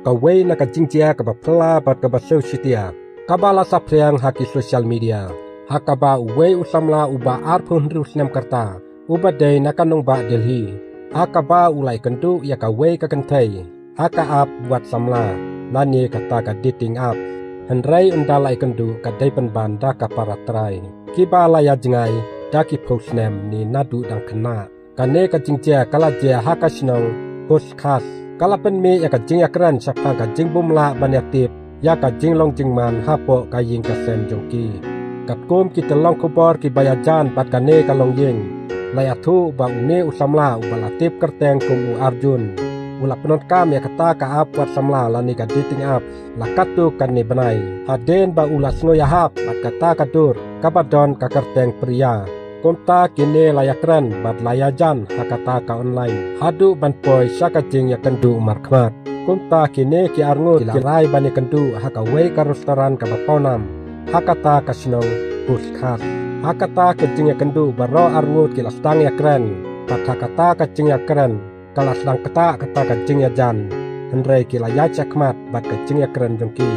kawai na kajingjia kabapla bat kabasau sitia. Kabala sapriang haki sosial media. Hakaba uwe usamla uba arpun rusnem karta. Uba day nakanong ba Delhi. Hakaba ulay kendu ya kawai kakentai. Haka ap buat samla. Nani kata ka dating app. Henry undalay kendu kadai penban daka paratrai. Kiba laya jengai daki postnem ni nadu dang kena. Kane kajingjia kalajia haka sinong postkas. Kalapan mi ya kajing ya keren sapang kajing bumla banyatip ya kajing long jingman hapo kaying kasem jongki. Katkum kita long kubor ki bayajan pat kane kalong ying. Layatu ba une usamla ubalatip kerteng kum u Arjun. Ula penot kam ya kata ka ap wat samla lani ka dating app lakatu kane benai. Haden ba ula sngo ya hap pat kata kadur kabadon ka kerteng pria. Konta kini layak keren bat layajan hakata ka online. Hadu banpoi syakajing ya kendu markmat. Konta kini ki arngut kirai bani kendu hakawai ka restoran ka baponam. Hakata ka sinong puskas. Hakata kajing ya kendu baro arngut kilastang ya keren. Pat hakata kajing ya keren. Kalasdang kata kajing ya jan. Henry kilaya cakmat bat kajing ya keren jongki.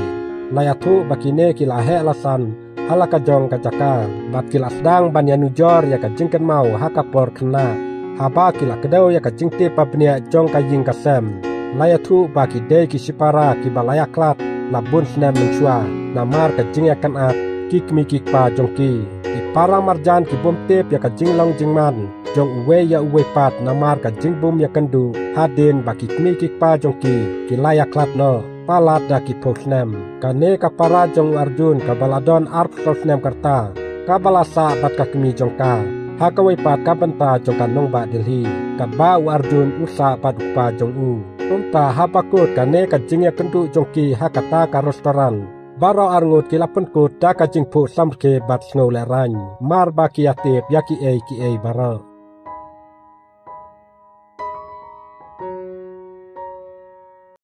Layatu bakine kilahe alasan. Halaka jong kajaka, bat kila sedang ban nujor ya kajingkan mau hakapor kena. Haba kila kedau ya kajingti pabnia jong kajing kasem. Layatu baki day kisipara kibalaya klat labun senem mensua. Namar kajing ya kanat kikmi kikpa jongki. Ipara marjan kibum tip ya kajing long jingman. Jong uwe ya uwe pat namar kajing bum ya kendu. Hadin baki kikmi kikpa jongki kilaya klat no. Palat daki posnem. Kane kapara jong Arjun kabaladon arp sosnem karta. Kabalasa bat kakmi jongka. Hakawai pat kabenta jong kanong ba Delhi. Kaba u Arjun usa pat upa jong u. Unta habakut kane kajingya kendu jongki hakata ka restoran. Baro arngut kilapun kut da kajing pu samke bat snow lerany. Mar baki yatip yaki ei baro.